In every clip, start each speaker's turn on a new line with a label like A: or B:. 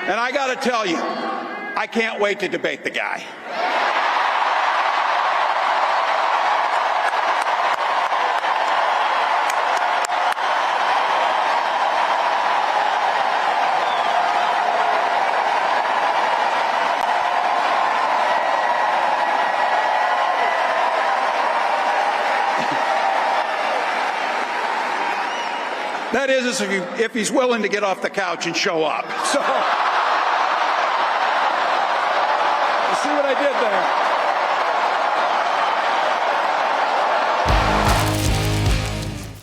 A: And I got to tell you, I can't wait to debate the guy. That is if he's willing to get off the couch and show up. So, you see what I did there?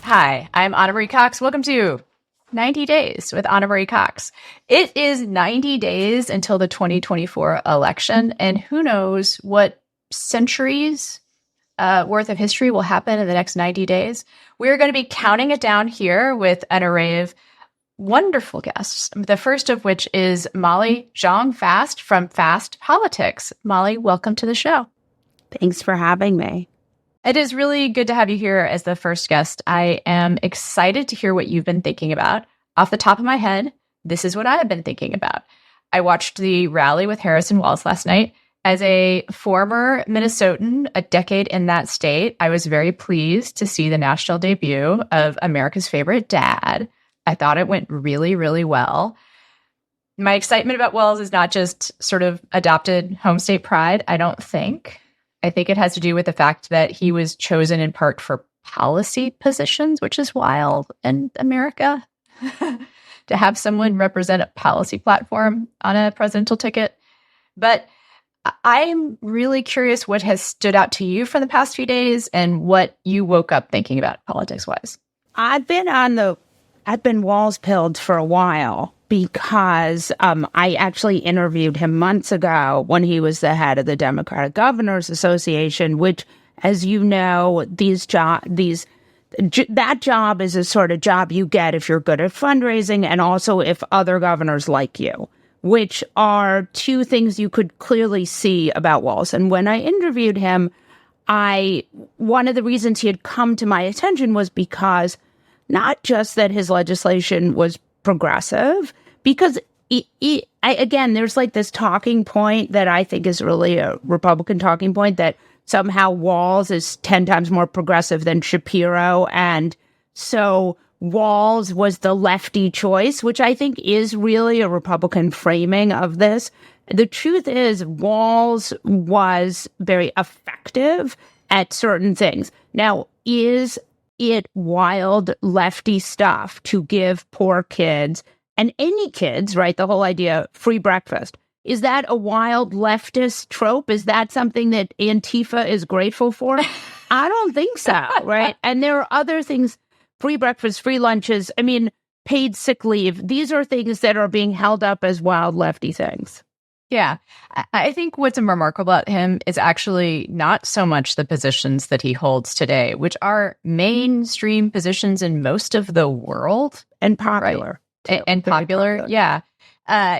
B: Hi, I'm Ana Marie Cox. Welcome to 90 Days with Ana Marie Cox. It is 90 days until the 2024 election, and who knows what centuries worth of history will happen in the next 90 days. We're going to be counting it down here with an array of wonderful guests, the first of which is Molly Jong-Fast from Fast Politics. Molly, welcome to the show.
C: Thanks for having me.
B: It is really good to have you here as the first guest. I am excited to hear what you've been thinking about. Off the top of my head, this is what I have been thinking about. I watched the rally with Harris and Walz last night. As a former Minnesotan, a decade in that state, I was very pleased to see the national debut of America's Favorite Dad. I thought it went really, really well. My excitement about Walz is not just sort of adopted home state pride, I don't think. I think it has to do with the fact that he was chosen in part for policy positions, which is wild in America, to have someone represent a policy platform on a presidential ticket. But I'm really curious what has stood out to you from the past few days and what you woke up thinking about politics-wise.
C: I've been Walz-pilled for a while because I actually interviewed him months ago when he was the head of the Democratic Governors Association, which, as you know, that job is a sort of job you get if you're good at fundraising and also if other governors like you, which are two things you could clearly see about Walz. And when I interviewed him, one of the reasons he had come to my attention was because not just that his legislation was progressive, because again, there's like this talking point that I think is really a Republican talking point that somehow Walz is 10 times more progressive than Shapiro. And so Walz was the lefty choice, which I think is really a Republican framing of this. The truth is, Walz was very effective at certain things. Now, is it wild lefty stuff to give poor kids, and any kids, right, the whole idea, free breakfast? Is that a wild leftist trope? Is that something that Antifa is grateful for? I don't think so, right? And there are other things. Free breakfast, free lunches, paid sick leave. These are things that are being held up as wild lefty things.
B: Yeah. I think what's remarkable about him is actually not so much the positions that he holds today, which are mainstream positions in most of the world.
C: And popular.
B: Right? And popular, yeah.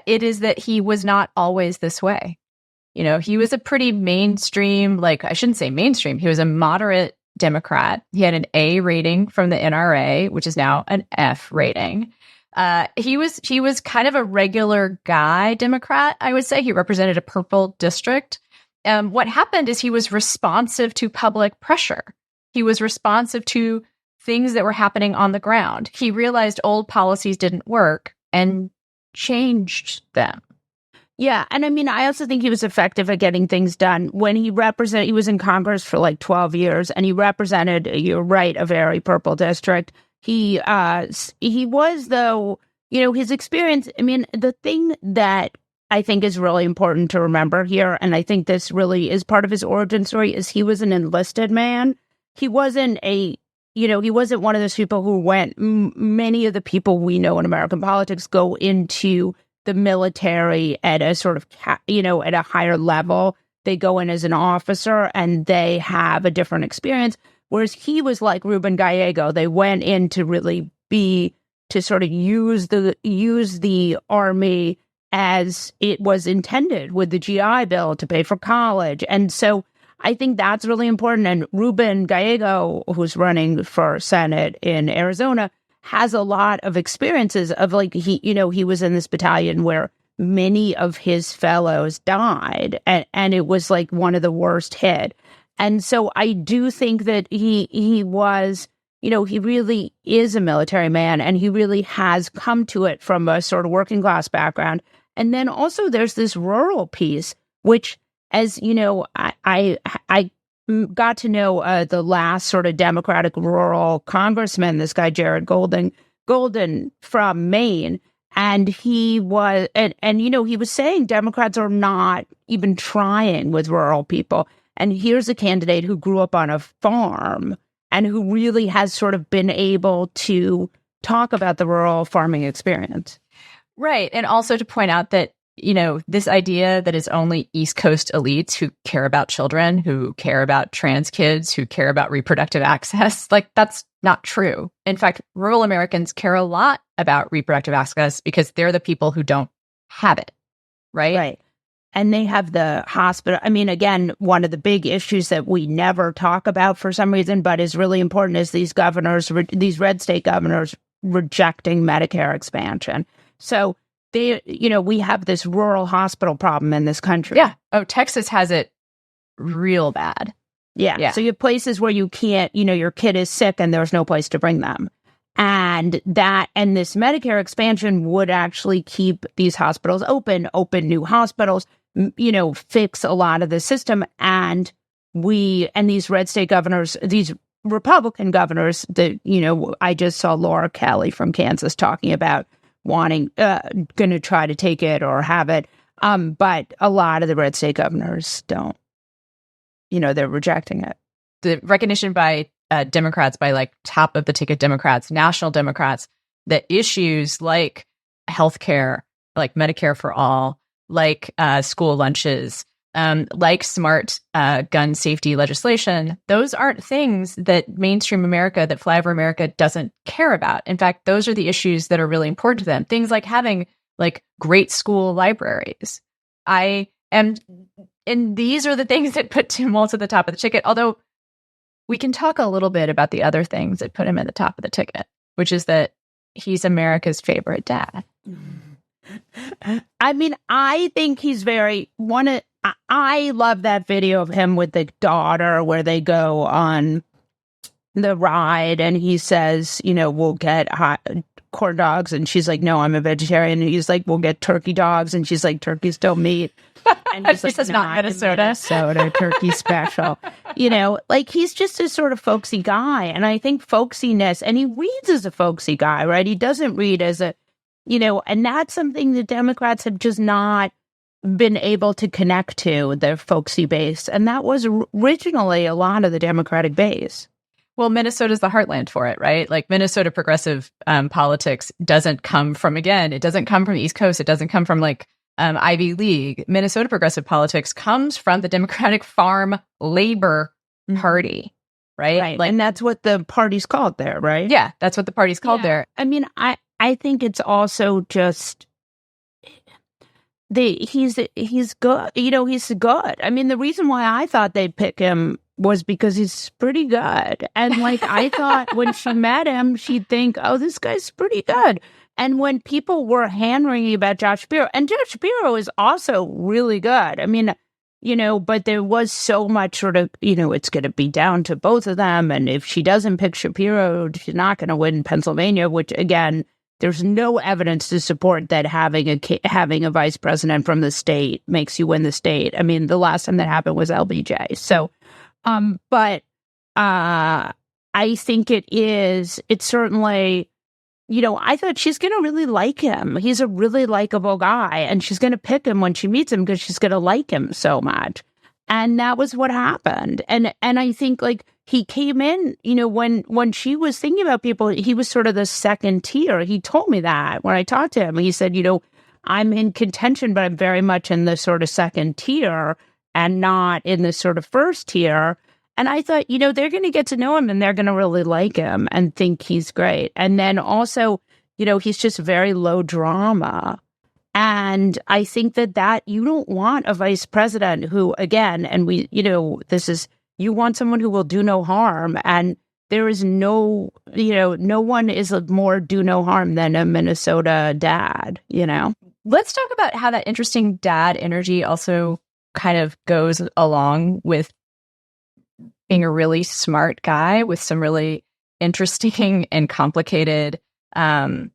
B: It is that he was not always this way. You know, he was a pretty mainstream, I shouldn't say mainstream, he was a moderate Democrat. He had an A rating from the NRA, which is now an F rating. He was kind of a regular guy Democrat, I would say. He represented a purple district. What happened is he was responsive to public pressure. He was responsive to things that were happening on the ground. He realized old policies didn't work and changed them.
C: Yeah. And I also think he was effective at getting things done. When he was in Congress for 12 years and he represented, you're right, a very purple district. He was, though, his experience. The thing that I think is really important to remember here, and I think this really is part of his origin story, is he was an enlisted man. He wasn't he wasn't one of those people who went, many of the people we know in American politics go into the military at a sort of, at a higher level. They go in as an officer and they have a different experience. Whereas he was like Ruben Gallego. They went in to really to sort of use the army as it was intended with the GI Bill to pay for college. And so I think that's really important. And Ruben Gallego, who's running for Senate in Arizona, has a lot of experiences of he was in this battalion where many of his fellows died, and it was like one of the worst hit. And so I do think that he was, he really is a military man, and he really has come to it from a sort of working class background. And then also there's this rural piece, which, as you know, I got to know the last sort of Democratic rural congressman, this guy Jared Golden from Maine, and he was, and he was saying Democrats are not even trying with rural people. And here's a candidate who grew up on a farm and who really has sort of been able to talk about the rural farming experience.
B: Right. And also to point out that, this idea that it's only East Coast elites who care about children, who care about trans kids, who care about reproductive access, like that's not true. In fact, rural Americans care a lot about reproductive access because they're the people who don't have it. Right.
C: Right. And they have the hospital. I mean, again, one of the big issues that we never talk about for some reason, but is really important, is these these red state governors rejecting Medicare expansion. So we have this rural hospital problem in this country.
B: Yeah. Oh, Texas has it real bad.
C: Yeah. So you have places where you can't, your kid is sick and there's no place to bring them. And this Medicare expansion would actually keep these hospitals open new hospitals, fix a lot of the system. And these red state governors, these Republican governors that, I just saw Laura Kelly from Kansas talking about going to try to take it or have it. But a lot of the red state governors don't, they're rejecting it.
B: The recognition by Democrats, by like top of the ticket Democrats, national Democrats, that issues like healthcare, like Medicare for all, like school lunches, like smart gun safety legislation, those aren't things that mainstream America, that flyover America doesn't care about. In fact, those are the issues that are really important to them. Things like having like great school libraries. And these are the things that put Tim Walz at the top of the ticket. Although we can talk a little bit about the other things that put him at the top of the ticket, which is that he's America's favorite dad.
C: I mean, I think he's I love that video of him with the daughter where they go on the ride and he says, we'll get corn dogs. And she's like, no, I'm a vegetarian. And he's like, we'll get turkey dogs. And she's like, turkeys don't meat. And he's like,
B: this is not Minnesota.
C: Turkey special. He's just a sort of folksy guy. And I think folksiness, and he reads as a folksy guy, right? He doesn't read as a, and that's something that Democrats have just not been able to connect to, their folksy base. And that was originally a lot of the Democratic base.
B: Well, Minnesota's the heartland for it, right? Like Minnesota progressive politics doesn't come from, it doesn't come from the East Coast. It doesn't come from like Ivy League. Minnesota progressive politics comes from the Democratic Farm Labor Party, right?
C: Like, and that's what the party's called there, right?
B: Yeah, that's what the party's called there.
C: I mean, I think it's also just he's good. He's good. I mean, the reason why I thought they'd pick him was because he's pretty good. And like, I thought when she met him, she'd think, oh, this guy's pretty good. And when people were hand-wringing about Josh Shapiro, and Josh Shapiro is also really good. I mean, but there was so much sort of, it's going to be down to both of them. And if she doesn't pick Shapiro, she's not going to win Pennsylvania, which again, there's no evidence to support that having a vice president from the state makes you win the state. I mean, the last time that happened was LBJ. So, but I think it's certainly, I thought she's going to really like him. He's a really likable guy, and she's going to pick him when she meets him because she's going to like him so much. And that was what happened. And I think like he came in, when she was thinking about people, he was sort of the second tier. He told me that when I talked to him. He said, I'm in contention, but I'm very much in the sort of second tier and not in the sort of first tier. And I thought, they're going to get to know him and they're going to really like him and think he's great. And then also, he's just very low drama. And I think that you don't want a vice president who, again, and you want someone who will do no harm. And there is no one is more do no harm than a Minnesota dad,
B: let's talk about how that interesting dad energy also kind of goes along with being a really smart guy with some really interesting and complicated, I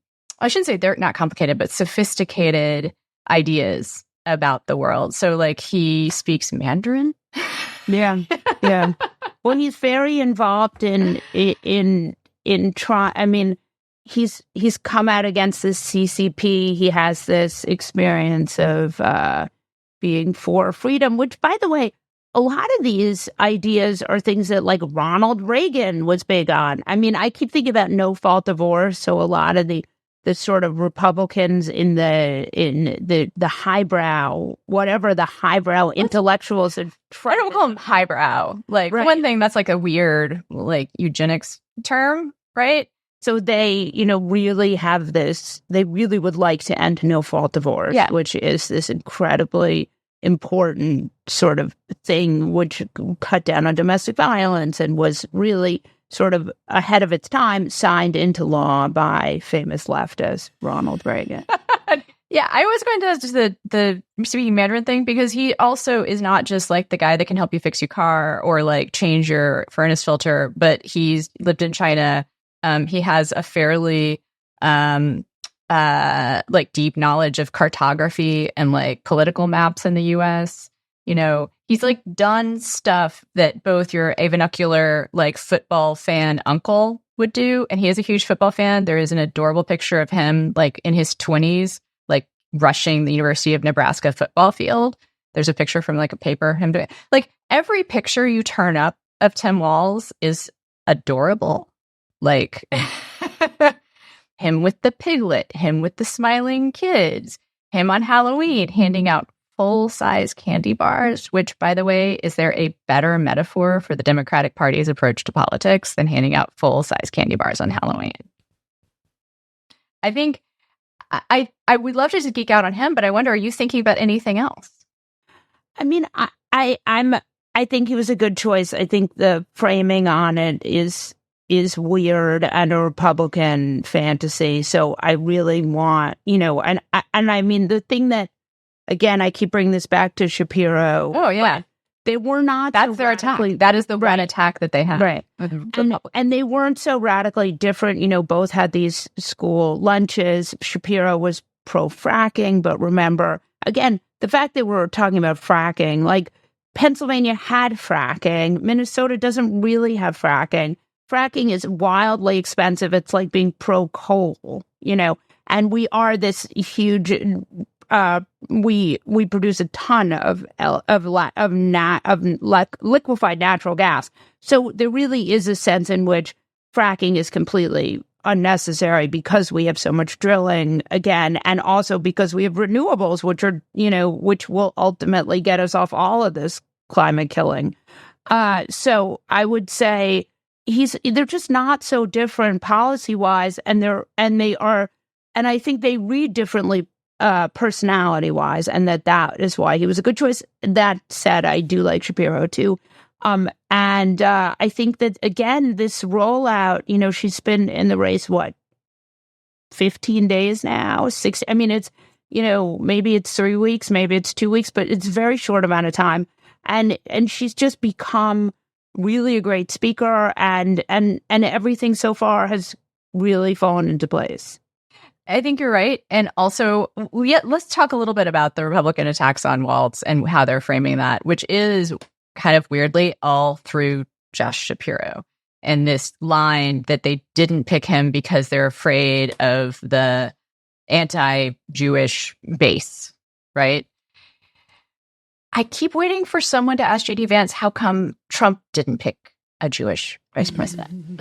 B: shouldn't say they're not complicated, but sophisticated ideas about the world. So like he speaks Mandarin.
C: Yeah. Well, he's very involved in try. I mean, he's come out against this CCP. He has this experience of being for freedom, which, by the way, a lot of these ideas are things that like Ronald Reagan was big on. I mean, I keep thinking about no fault divorce. So a lot of the sort of Republicans in the highbrow, whatever the highbrow intellectuals are
B: I don't call them highbrow. Like
C: Right.
B: one thing that's like a weird like eugenics term, right?
C: So they, really have this, they really would like to end no fault divorce,
B: Yeah.
C: which is this incredibly important sort of thing which cut down on domestic violence and was really sort of ahead of its time, signed into law by famous leftist Ronald Reagan.
B: Yeah, I was going to the speaking Mandarin thing because he also is not just like the guy that can help you fix your car or like change your furnace filter, but he's lived in China. He has a fairly like deep knowledge of cartography and like political maps in the US. He's like done stuff that both your avuncular like football fan uncle would do. And he is a huge football fan. There is an adorable picture of him like in his 20s, like rushing the University of Nebraska football field. There's a picture from like a paper, him doing like every picture you turn up of Tim Walz is adorable. Like him with the piglet, him with the smiling kids, him on Halloween handing out full-size candy bars, which, by the way, is there a better metaphor for the Democratic Party's approach to politics than handing out full-size candy bars on Halloween? I think I would love to just geek out on him, but I wonder, are you thinking about anything else?
C: I mean, I think he was a good choice. I think the framing on it is weird and a Republican fantasy. So I really want, and I mean, the thing that, again, I keep bringing this back to Shapiro.
B: Oh, yeah.
C: They were not.
B: That's their attack. That is the one attack that they have.
C: Right. And they weren't so radically different. Both had these school lunches. Shapiro was pro-fracking. But remember, again, the fact that we're talking about fracking, like Pennsylvania had fracking. Minnesota doesn't really have fracking. Fracking is wildly expensive. It's like being pro-coal, and we are this huge. We produce a ton of liquefied natural gas. So there really is a sense in which fracking is completely unnecessary because we have so much drilling again, and also because we have renewables, which are which will ultimately get us off all of this climate killing. So I would say they're just not so different policy wise, and I think they read differently personality wise, and that is why he was a good choice. That said, I do like Shapiro too. And I think that, again, this rollout, she's been in the race, 15 days now, 6. I mean, it's, maybe it's 3 weeks, maybe it's 2 weeks, but it's a very short amount of time. And she's just become really a great speaker, and everything so far has really fallen into place.
B: I think you're right. And also, let's talk a little bit about the Republican attacks on Walz and how they're framing that, which is kind of weirdly all through Josh Shapiro. And this line that they didn't pick him because they're afraid of the anti-Jewish base, right? I keep waiting for someone to ask JD Vance how come Trump didn't pick a Jewish vice president.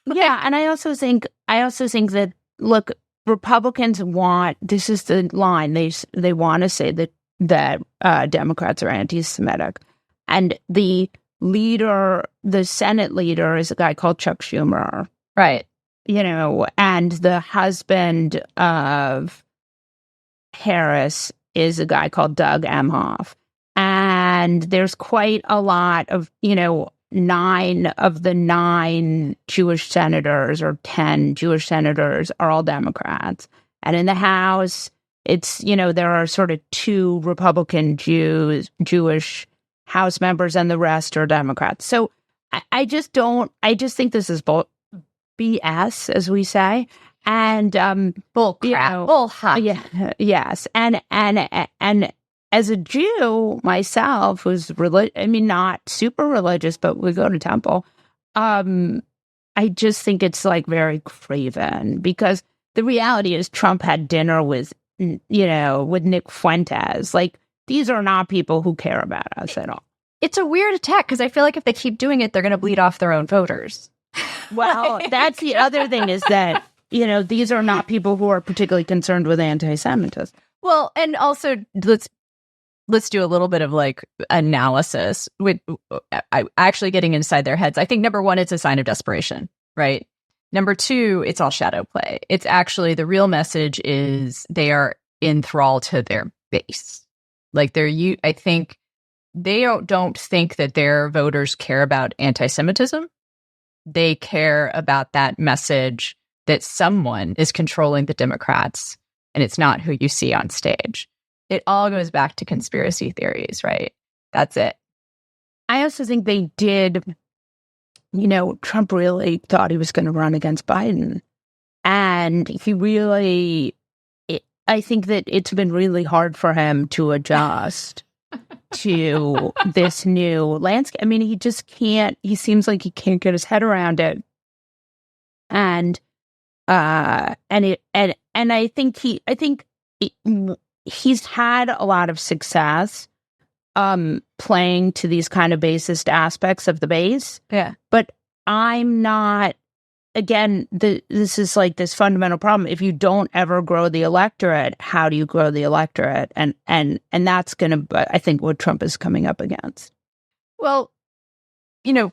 C: Yeah, and I also think that, look, Republicans want, this is the line, they want to say that Democrats are anti-Semitic, and the Senate leader is a guy called Chuck Schumer,
B: right?
C: And the husband of Harris is a guy called Doug Emhoff, and there's quite a lot of 9 of the 9 Jewish senators, or 10 Jewish senators, are all Democrats. And in the House, it's, there are sort of two Republican Jewish House members and the rest are Democrats. So I just think this is BS, as we say. And
B: bull crap, bull hot.
C: Yeah, yes. And as a Jew myself, who's not super religious, but we go to temple, I just think it's like very craven, because the reality is Trump had dinner with Nick Fuentes. Like, these are not people who care about us at all.
B: It's a weird attack, because I feel like if they keep doing it, they're going to bleed off their own voters.
C: Well, that's the other thing, is that, these are not people who are particularly concerned with anti-Semitism.
B: Well, and also let's do a little bit of like analysis with actually getting inside their heads. I think number one, it's a sign of desperation, right? Number two, it's all shadow play. It's actually, the real message is they are in thrall to their base. Like, I think they don't think that their voters care about anti-Semitism. They care about that message that someone is controlling the Democrats, and it's not who you see on stage. It all goes back to conspiracy theories, right? That's it.
C: I also think they did, Trump really thought he was going to run against Biden. And he really, I think that it's been really hard for him to adjust to this new landscape. I mean, he just can't, he seems like he can't get his head around it. And I think he's had a lot of success playing to these kind of basist aspects of the base.
B: Yeah. But
C: I'm not, again, this is like this fundamental problem. If you don't ever grow the electorate, how do you grow the electorate? And that's going to, I think, what Trump is coming up against.
B: Well,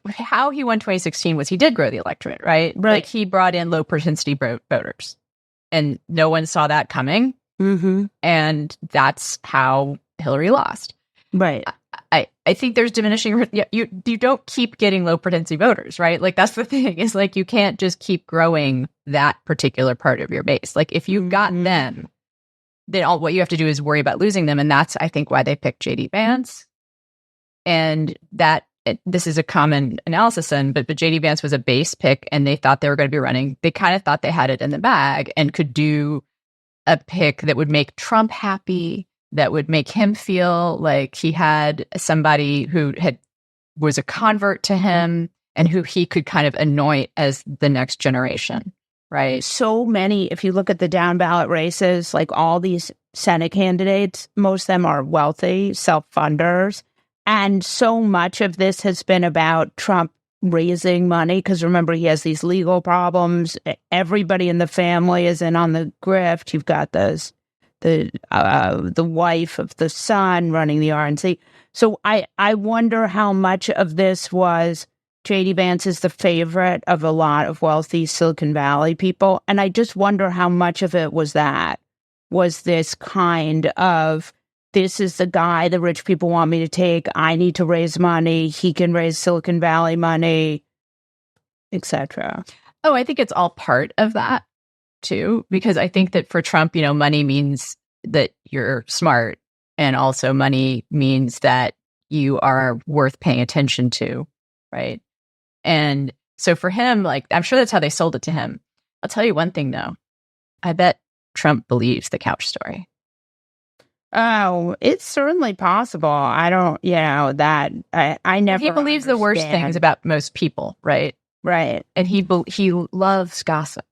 B: how he won 2016 was he did grow the electorate, right?
C: Right.
B: Like, he brought in low propensity voters, and no one saw that coming.
C: Mm-hmm.
B: And that's how Hillary lost.
C: Right.
B: I think there's diminishing. You don't keep getting low propensity voters, right? Like, that's the thing, is like, you can't just keep growing that particular part of your base. Like, if you've got them, then what you have to do is worry about losing them. And that's, I think, why they picked JD Vance. And this is a common analysis, but JD Vance was a base pick, and they thought they were going to be running. They kind of thought they had it in the bag and could do a pick that would make Trump happy, that would make him feel like he had somebody who was a convert to him and who he could kind of anoint as the next generation, right?
C: So many, if you look at the down ballot races, like all these Senate candidates, most of them are wealthy self-funders. And so much of this has been about Trump raising money, because remember, he has these legal problems. Everybody in the family is in on the grift. You've got the wife of the son running the RNC. So I wonder how much of this was J.D. Vance is the favorite of a lot of wealthy Silicon Valley people. And I just wonder how much of it was this kind of, this is the guy the rich people want me to take. I need to raise money. He can raise Silicon Valley money, etc.
B: Oh, I think it's all part of that too, because I think that for Trump, money means that you're smart, and also money means that you are worth paying attention to, right? And so for him, like, I'm sure that's how they sold it to him. I'll tell you one thing though. I bet Trump believes the couch story.
C: Oh, it's certainly possible. I don't, that I never.
B: He believes the worst things about most people, right?
C: Right.
B: And he loves gossip,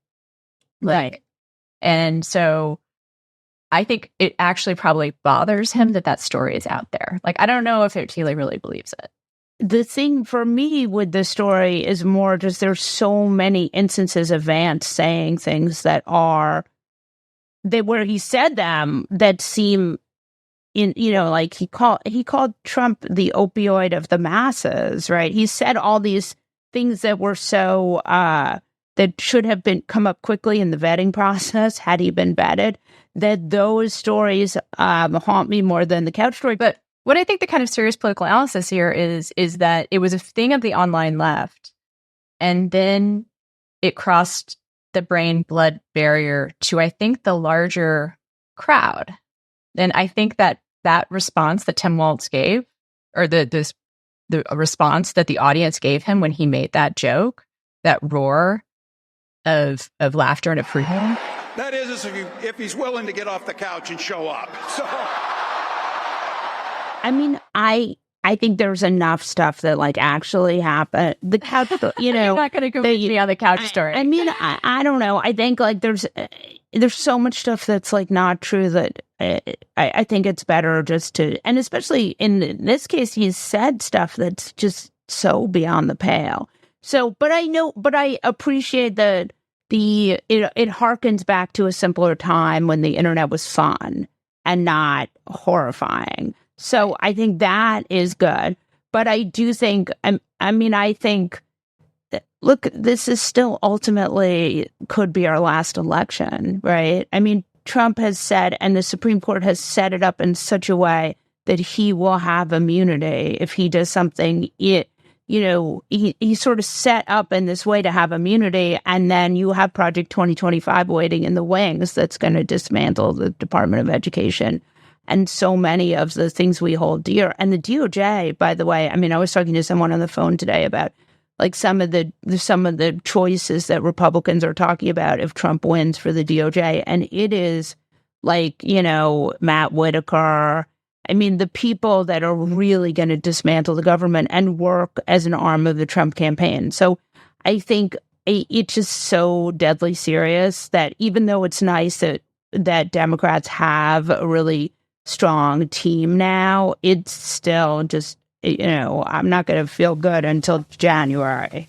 C: right?
B: And so, I think it actually probably bothers him that story is out there. Like, I don't know if he really believes it.
C: The thing for me with the story is more just there's so many instances of Vance saying things that where he said them that seem. Like he called Trump the opioid of the masses, right? He said all these things that were so that should have come up quickly in the vetting process had he been vetted. That those stories haunt me more than the couch story.
B: But what I think the kind of serious political analysis here is that it was a thing of the online left, and then it crossed the brain-blood barrier to, I think, the larger crowd. And I think that response that Tim Walz gave, or the response that the audience gave him when he made that joke, that roar of laughter and approval.
A: That is if he's willing to get off the couch and show up. So,
C: I mean, I think there's enough stuff that like actually happened. The couch,
B: You're not going to go with me on the couch story.
C: I mean, I don't know. I think like there's so much stuff that's like not true that I think it's better just to, and especially in this case, he's said stuff that's just so beyond the pale. So, but I appreciate that it harkens back to a simpler time when the internet was fun and not horrifying. So I think that is good. But I do think, I think, look, this is still ultimately could be our last election, right? I mean, Trump has said, and the Supreme Court has set it up in such a way that he will have immunity if he does something. He's sort of set up in this way to have immunity, and then you have Project 2025 waiting in the wings that's going to dismantle the Department of Education and so many of the things we hold dear. And the DOJ, by the way, I mean, I was talking to someone on the phone today about like some of the choices that Republicans are talking about if Trump wins for the DOJ, and it is like, Matt Whitaker. I mean, the people that are really going to dismantle the government and work as an arm of the Trump campaign. So I think it's just so deadly serious that even though it's nice that Democrats have a really strong team now, it's still just, I'm not going to feel good until January.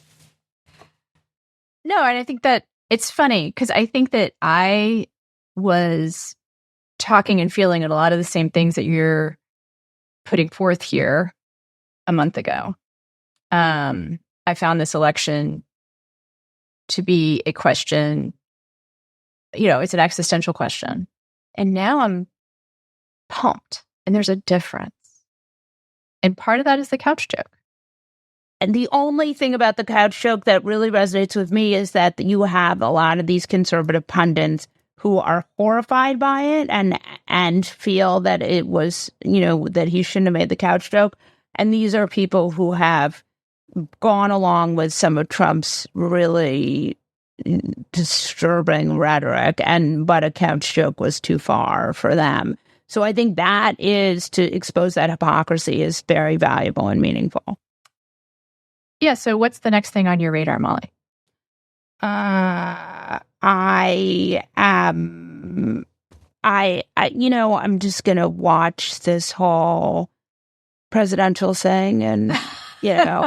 B: No, and I think that it's funny because I think that I was talking and feeling a lot of the same things that you're putting forth here a month ago. I found this election to be a question, it's an existential question. And now I'm pumped, and there's a difference. And part of that is the couch joke.
C: And the only thing about the couch joke that really resonates with me is that you have a lot of these conservative pundits who are horrified by it and feel that it was, that he shouldn't have made the couch joke. And these are people who have gone along with some of Trump's really disturbing rhetoric, but a couch joke was too far for them. So I think that is, to expose that hypocrisy is very valuable and meaningful.
B: Yeah. So what's the next thing on your radar, Molly?
C: I'm just going to watch this whole presidential thing. And, I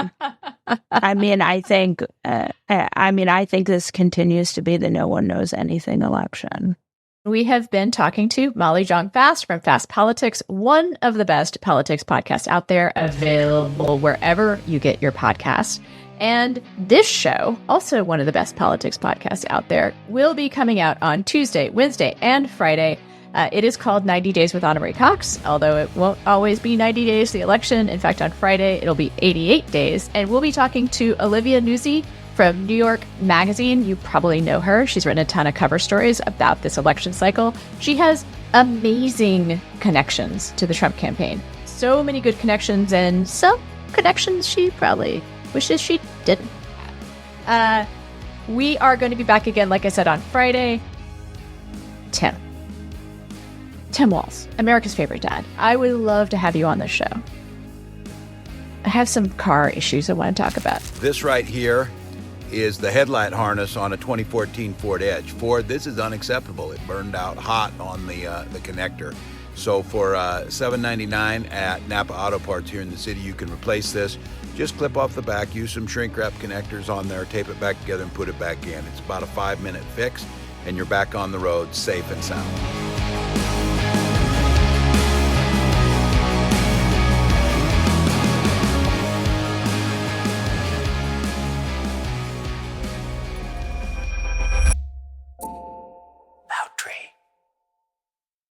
C: think this continues to be the no one knows anything election.
B: We have been talking to Molly Jong-Fast from Fast Politics, one of the best politics podcasts out there, available wherever you get your podcasts. And this show, also one of the best politics podcasts out there, will be coming out on Tuesday, Wednesday, and Friday. It is called 90 Days with Ana Marie Cox, although it won't always be 90 days, the election. In fact, on Friday, it'll be 88 days. And we'll be talking to Olivia Nuzzi from New York Magazine. You probably know her. She's written a ton of cover stories about this election cycle. She has amazing connections to the Trump campaign. So many good connections, and some connections she probably wishes she didn't have. We are going to be back again, like I said, on Friday. Tim Walz, America's favorite dad. I would love to have you on this show. I have some car issues I want to talk about.
D: This right here is the headlight harness on a 2014 Ford Edge. Ford, this is unacceptable. It burned out hot on the connector. So for $7.99 at Napa Auto Parts here in the city, you can replace this. Just clip off the back, use some shrink wrap connectors on there, tape it back together and put it back in. It's about a 5-minute fix, and you're back on the road safe and sound.